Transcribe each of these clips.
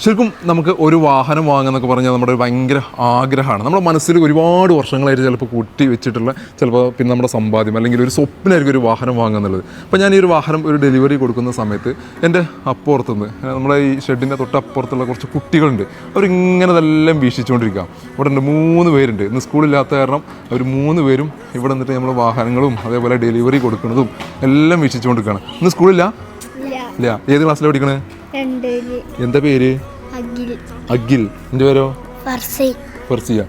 ശരിക്കും നമുക്ക് ഒരു വാഹനം വാങ്ങുന്നൊക്കെ പറഞ്ഞാൽ നമ്മുടെ ഒരു ഭയങ്കര ആഗ്രഹമാണ്. നമ്മുടെ മനസ്സിൽ ഒരുപാട് വർഷങ്ങളായിട്ട് ചിലപ്പോൾ കൂട്ടി വെച്ചിട്ടുള്ള ചിലപ്പോൾ പിന്നെ നമ്മുടെ സമ്പാദ്യം അല്ലെങ്കിൽ ഒരു സ്വപ്നമായിരിക്കും ഒരു വാഹനം വാങ്ങുക എന്നുള്ളത്. അപ്പോൾ ഞാൻ ഈ ഒരു വാഹനം ഒരു ഡെലിവറി കൊടുക്കുന്ന സമയത്ത് എൻ്റെ അപ്പുറത്തുനിന്ന് നമ്മുടെ ഈ ഷെഡിൻ്റെ തൊട്ടപ്പുറത്തുള്ള കുറച്ച് കുട്ടികളുണ്ട്. അവരിങ്ങനെ ഇതെല്ലാം വീക്ഷിച്ചുകൊണ്ടിരിക്കുക. ഇവിടെ ഉണ്ട് 3 പേരുണ്ട്. ഇന്ന് സ്കൂളില്ലാത്ത കാരണം അവർ 3 പേരും ഇവിടെ നിന്നിട്ട് നമ്മൾ വാഹനങ്ങളും അതേപോലെ ഡെലിവറി കൊടുക്കുന്നതും എല്ലാം വീക്ഷിച്ചുകൊണ്ടിരിക്കുകയാണ്. ഇന്ന് സ്കൂളില്ല? ഇല്ല. ഏത് ക്ലാസ്സിലാണ് പഠിക്കണേ? എന്താ പേര്? അഖിൽ. എൻ്റെ പേരോ? ഫർസിയ.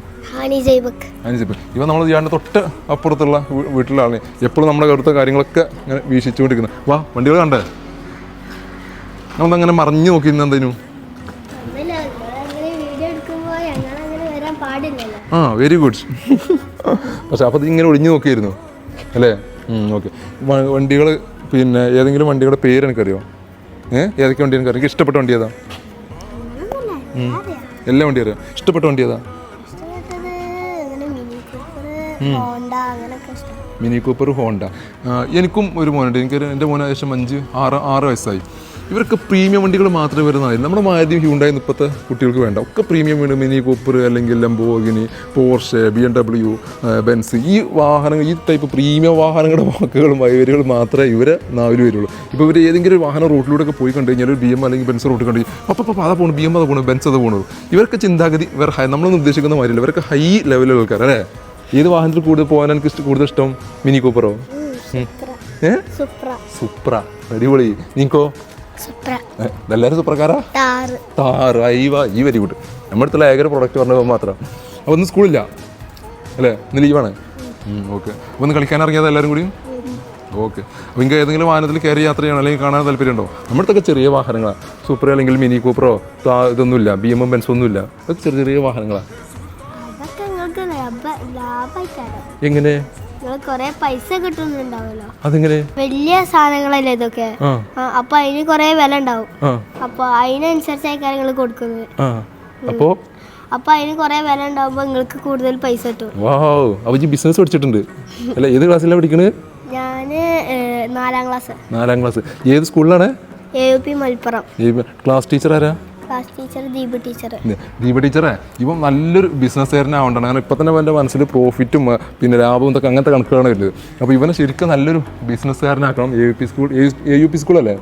ഇവ നമ്മൾ ഇയാളുടെ തൊട്ട് അപ്പുറത്തുള്ള വീട്ടിലാണ്. എപ്പോഴും നമ്മുടെ അടുത്ത കാര്യങ്ങളൊക്കെ ഇങ്ങനെ വീക്ഷിച്ചുകൊണ്ടിരിക്കുന്നത്. വാ, വണ്ടികൾ കണ്ടേ? നമ്മളങ്ങനെ മറിഞ്ഞു നോക്കി എന്തേനു? ആ, വെരി ഗുഡ്. പക്ഷെ അപ്പോൾ ഇങ്ങനെ ഒളിഞ്ഞു നോക്കിയിരുന്നു അല്ലേ? ഓക്കെ. വണ്ടികൾ പിന്നെ ഏതെങ്കിലും വണ്ടികളുടെ പേര് എനിക്കറിയോ? ഏതൊക്കെ വണ്ടി എനിക്കറിയാം? എനിക്ക് ഇഷ്ടപ്പെട്ട വണ്ടി ഏതാ? എല്ലാ വണ്ടി അറിയാം. ഇഷ്ടപ്പെട്ട വണ്ടി ഏതാ? Mini Cooper, Honda. എനിക്കും ഒരു മോനുണ്ട്. എൻ്റെ മോന് ഏകദേശം 6 വയസ്സായി. ഇവർക്ക് പ്രീമിയം വണ്ടികൾ മാത്രമേ വരുന്നതായിരുന്നു. നമ്മുടെ മാരുതി, ഹ്യുണ്ടായി ഇപ്പോഴത്തെ കുട്ടികൾക്ക് വേണ്ട. ഒക്കെ പ്രീമിയം വീണ് മിനി കൂപ്പർ അല്ലെങ്കിൽ ലംബോർഗിനി, പോർഷെ, BMW, ബെൻസ്, ഈ വാഹനങ്ങൾ, ഈ ടൈപ്പ് പ്രീമിയം വാഹനങ്ങളുടെ വാക്കുകളും വൈവരികളും മാത്രമേ ഇവരെ നാവിൽ വരുള്ളൂ. ഇപ്പോൾ ഇവർ ഏതെങ്കിലും ഒരു വാഹനം റോട്ടിലൂടെ ഒക്കെ പോയി കണ്ടു കഴിഞ്ഞാൽ ഒരു BM അല്ലെങ്കിൽ ബെൻസ് റോട്ടിൽ കണ്ടു അപ്പോൾ അതാ പോകുന്നു, BM അതാ പോകുന്നു, ബെൻസ് അത് പോകുന്നത്. ഇവർക്ക് ചിന്താഗതി വേറെ നമ്മളൊന്നും ഉദ്ദേശിക്കുന്ന മാതിരില്ല. ഇവർക്ക് ഹൈ ലെവലുള്ള ആൾക്കാർ അല്ലേ? ഏത് വാഹനത്തിൽ കൂടുതൽ പോകാൻ എനിക്ക് കൂടുതൽ ഇഷ്ടം? മിനി കൂപ്പറോ? സുപ്ര. അടിപൊളി. നിങ്ങൾക്കോ? എല്ലാവരും സൂപ്പർക്കാരാ? താറ്. ഈ വെരി ഗുഡ്. നമ്മുടെ അടുത്തുള്ള ഏക പ്രൊഡക്റ്റ് പറഞ്ഞത് മാത്രം. അപ്പോൾ ഒന്ന് സ്കൂളില്ല അല്ലേ? ഇന്ന് ലീവാണ്. ഓക്കെ. അപ്പോൾ ഒന്ന് കളിക്കാൻ ഇറങ്ങിയത് എല്ലാവരും കൂടി? ഓക്കെ. അപ്പോൾ നിങ്ങൾക്ക് ഏതെങ്കിലും വാഹനത്തിൽ കയറി യാത്ര ചെയ്യണം അല്ലെങ്കിൽ കാണാൻ താല്പര്യമുണ്ടോ? നമ്മുടെ അടുത്തൊക്കെ ചെറിയ വാഹനങ്ങളാണ്. സൂപ്പർ അല്ലെങ്കിൽ മിനി കൂപ്പറോ ഇതൊന്നുമില്ല, BM ബെൻസ് ഒന്നുമില്ല. അതൊക്കെ ചെറിയ ചെറിയ വാഹനങ്ങളാണ്. എങ്ങനെ? പൈസ കിട്ടുന്നുണ്ടാവല്ലോ. അതെങ്ങനെ? വലിയ സാധനങ്ങളല്ലേ ഇതൊക്കെ. അപ്പൊ അതിന് കൊറേ വില ഉണ്ടാവും. അപ്പൊ അതിനനുസരിച്ചായി കാര്യങ്ങൾ കൊടുക്കുന്നത്. അപ്പൊ അതിന് കൊറേ വില ഉണ്ടാവുമ്പോ നിങ്ങൾക്ക് കൂടുതൽ പൈസ കിട്ടും. അപ്പൊ ബിസിനസ് പഠിച്ചിട്ടുണ്ട് അല്ല? ഏത് ക്ലാസ്സിലാണ് പഠിക്കണത്? ഞാന് 4ാം ക്ലാസ്. 4ാം ക്ലാസ്. ഏത് സ്കൂളിലാണ്? AUP മലപ്പുറം. ക്ലാസ് ടീച്ചർ ആരാ? ദീപ ടീച്ചറേ. ഇപ്പം നല്ലൊരു ബിസിനസ്സുകാരനാവണ്ടാണ്. കാരണം ഇപ്പം തന്നെ എൻ്റെ മനസ്സിൽ പ്രോഫിറ്റും പിന്നെ ലാഭവും ഇതൊക്കെ അങ്ങനത്തെ കണക്കുകളാണ് വരുന്നത്. അപ്പോൾ ഇവനെ ശരിക്കും നല്ലൊരു ബിസിനസ്സുകാരനാക്കണം. AUP സ്കൂളല്ലേ?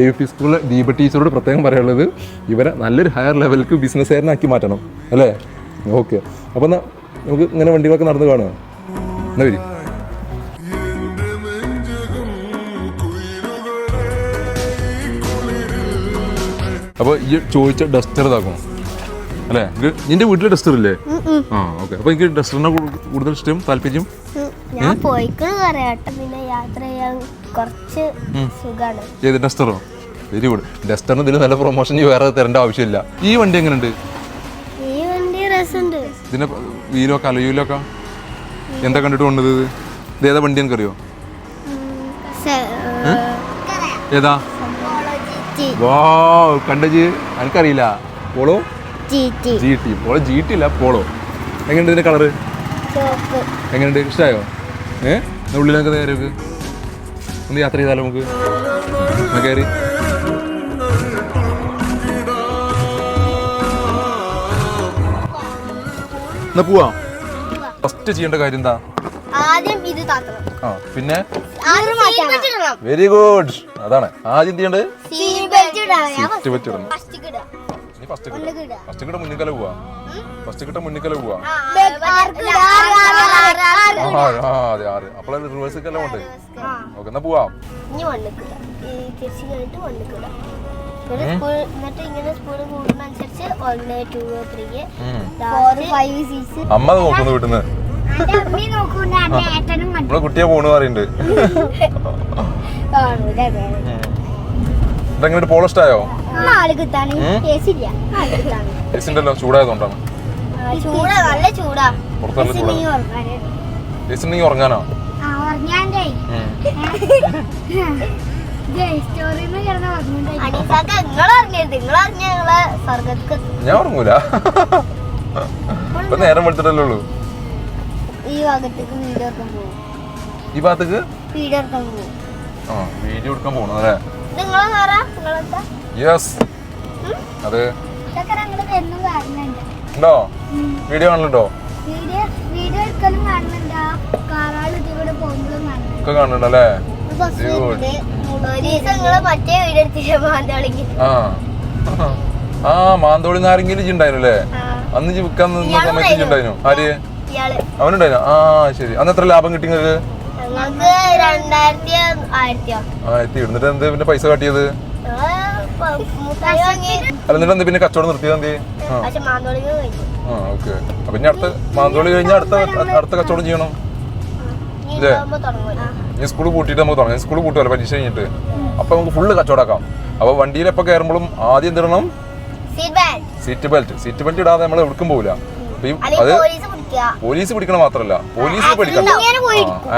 AUP സ്കൂളിൽ ദീപ ടീച്ചറോട് പ്രത്യേകം പറയാനുള്ളത് ഇവരെ നല്ലൊരു ഹയർ ലെവലിലേക്ക് ബിസിനസ്സുകാരനാക്കി മാറ്റണം അല്ലേ? ഓക്കെ. അപ്പോൾ എന്നാൽ നമുക്ക് ഇങ്ങനെ വണ്ടികളൊക്കെ നടന്ന് കാണുക. എന്നാ വരി. അപ്പോൾ ഈ ചോദിച്ച ഡസ്റ്റർ ഇതാക്കണം അല്ലേ? നിന്റെ വീട്ടിൽ ഡസ്റ്റർ ഇല്ലേ? ഓക്കെ. അപ്പോൾ എനിക്ക് ഡസ്റ്ററിനെ കൂടുതൽ ഇഷ്ടം, താല്പര്യം? ഞാൻ പിന്നെ യാത്ര ചെയ്യാൻ കുറച്ച് സുഖമാണ്. ഏത് ഡസ്റ്ററോ? Very good. ഡസ്റ്ററിന് ഇതിന് നല്ല പ്രൊമോഷൻ വേറെ തരേണ്ട ആവശ്യമില്ല. ഈ വണ്ടി എങ്ങനെയുണ്ട്? ഈ വണ്ടി രസമുണ്ട്. ഇതിന്റെ വീലൊക്കെ അലയൂലൊക്കെ എന്താ കണ്ടിട്ട് കൊണ്ടത്? ഇത് ഏതാ വണ്ടി എനിക്കറിയോ? ഏതാ? കണ്ടജ് എനിക്കറിയില്ല. Polo GT. പോളോ GT അല്ല, പോളോ. എങ്ങനെയുണ്ട് ഇതിന്റെ കളറ്? എങ്ങനെയുണ്ട്? ഇഷ്ടമായോ? ഉള്ളിലൊക്കെ നേരെ ഒന്ന് യാത്ര ചെയ്താലോ നമുക്ക്? കയറി. എന്നാ പോവാ. ഫസ്റ്റ് ചെയ്യേണ്ട കാര്യം എന്താ? ആദ്യം ഇത് താത്തണം. പിന്നെ വെരി ഗുഡ്. അതാണ് ആദ്യം ചെയ്യേണ്ടത്. സീറ്റ് ബെൽറ്റ് ഇടണം. ഫസ്റ്റ് കിട്ട മുന്നിക്കല പോവാ. അതെ 6. അപ്പോൾ റിവേഴ്സ് എല്ലാം ഉണ്ട്. ഓക്കെ, എന്നാ പോവാ. അമ്മ നോക്കുന്നു വീട്ടിന്ന്. നമ്മളെ കുട്ടിയെ പോണു പറയുന്നുണ്ട്. ഇതെങ്ങനെ പോളോ ഇഷ്ടായോ? ഏസിണ്ടല്ലോ, ചൂടായതുകൊണ്ടാണ്. ഏസിണ്ടെങ്കിൽ ഉറങ്ങാനോ? ഞാൻ ഉറങ്ങൂല. ഇപ്പൊ നേരം വെളുത്തിട്ടല്ലേ ഉള്ളൂ. ഈ ഭാഗത്തേക്ക് വീഡിയോ എടുക്കാൻ പോകും. ഈ ഭാഗത്തേക്ക് വീഡിയോ എടുക്കാൻ പോകണം അല്ലേ? നിങ്ങളെ യെസ്. അതെ. ഇതൊക്കെ ഞങ്ങള് വരുന്ന കാണുന്നുണ്ട്. ഉണ്ടോ? വീഡിയോ കാണലുണ്ടോ? വീഡിയോ എടുക്കലും കാണുന്നുണ്ട്. കാറാള് ഇതിലൂടെ പോകുമ്പോഴും കാണുന്നുണ്ട്. ഒക്കെ കാണുന്നുണ്ടല്ലേ? മറ്റേ വീഡിയോ എടുത്തിട്ട് മാന്തോളിക്ക്. ആ മാന്തോളി നാരങ്ങയിൽ ഉണ്ടായിരുന്നല്ലേ? അന്ന് വിൽക്കാൻ നിന്ന സമയത്ത് ഉണ്ടായിരുന്നു. ആര്? അവനുണ്ടായിരുന്നു. ആ ശരി. അന്ന് എത്ര ലാഭം കിട്ടി നിങ്ങൾക്ക്? 1000. എന്നിട്ട് എന്ത് പിന്നെ പൈസ കാട്ടിയത്? അല്ല എന്നിട്ട് എന്ത് പിന്നെ കച്ചവടം നിർത്തിയത് എന്ത്? ആ ഓക്കെ. അപ്പൊ ഇനി അടുത്ത മാന്തോളി കഴിഞ്ഞാൽ അടുത്ത കച്ചവടം ചെയ്യണം അല്ലേ? ഈ സ്കൂൾ പൂട്ടിയിട്ട് നമുക്ക് തുടങ്ങാം. സ്കൂൾ പൂട്ടുമല്ലോ പരീക്ഷ കഴിഞ്ഞിട്ട്. അപ്പൊ നമുക്ക് ഫുള്ള് കച്ചവടമാക്കാം. അപ്പൊ വണ്ടിയിൽ എപ്പോ കയറുമ്പോഴും ആദ്യം എന്തിടണം? സീറ്റ് ബെൽറ്റ് ഇടാതെ നമ്മൾ എവിടേക്കും പോവില്ല. അത് പോലീസ് പിടിക്കണ മാത്രല്ല, പോലീസ് പഠിക്കണം.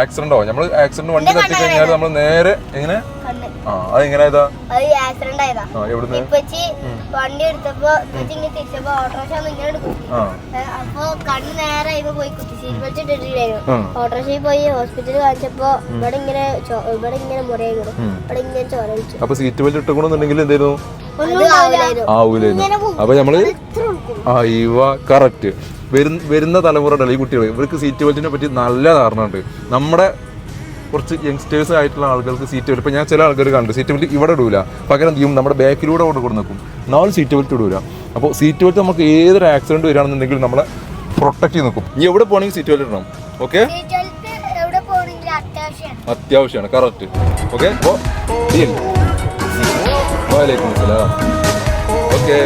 ആക്സിഡന്റോ നമ്മൾ ആക്സിഡന്റ് വണ്ടി തട്ടി കഴിഞ്ഞാൽ നമ്മൾ നേരെ എങ്ങനെ അതെങ്ങനെ ഇതാ എവിടുന്ന് വണ്ടി എടുത്തപ്പോ തിരിച്ചപ്പോ ഓട്ടോറിക്ഷ അപ്പൊ കണ്ണ് നേരെ പോയി കുത്തി. സീറ്റ് ബെൽറ്റ് ഇട്ടിട്ടില്ലായിരുന്നു. ഓട്ടോറിക്ഷയിൽ പോയി ഹോസ്പിറ്റലിൽ കാണിച്ചപ്പോ ഇവിടെ ഇങ്ങനെ മുറിയായിരുന്നു. ഇവിടെ ഇങ്ങനെ ചോര വെച്ചു. അപ്പൊ സീറ്റ് ബെൽറ്റ് ഇട്ടുകൊണ്ടെന്നുണ്ടെങ്കിൽ എന്തായിരുന്നു? ആവൂലായിരുന്നു. അപ്പൊ നമ്മള് കറക്റ്റ് വരുന്ന തലമുറ ഈ കുട്ടികൾ ഇവർക്ക് സീറ്റ് ബെൽറ്റിനെ പറ്റി നല്ല ധാരണ ഉണ്ട്. നമ്മുടെ കുറച്ച് യങ്സ്റ്റേഴ്സ് ആയിട്ടുള്ള ആളുകൾക്ക് സീറ്റ് ബെൽറ്റ് ഇപ്പം ഞാൻ ചില ആൾക്കാർ കണ്ടു സീറ്റ് ബെൽറ്റ് ഇവിടെ ഇടൂല, പകരം എന്ത് ചെയ്യും നമ്മുടെ ബാക്കിലൂടെ കൊണ്ട് നിൽക്കും. നാല് സീറ്റ് ബെൽറ്റ് ഇടൂല. അപ്പോൾ സീറ്റ് ബെൽറ്റ് നമുക്ക് ഏതൊരു ആക്സിഡന്റ് വരികയാണെന്നുണ്ടെങ്കിൽ നമ്മളെ പ്രൊട്ടക്ട് ചെയ്ത് നിൽക്കും. ഇനി എവിടെ പോകണമെങ്കിൽ സീറ്റ് ബെൽറ്റ് ഇടണം. ഓക്കെ, അത്യാവശ്യമാണ്. കറക്റ്റ്. ഓക്കെ, അപ്പോൾ വാലേക്കും അസ്സലാം. ഓക്കെ.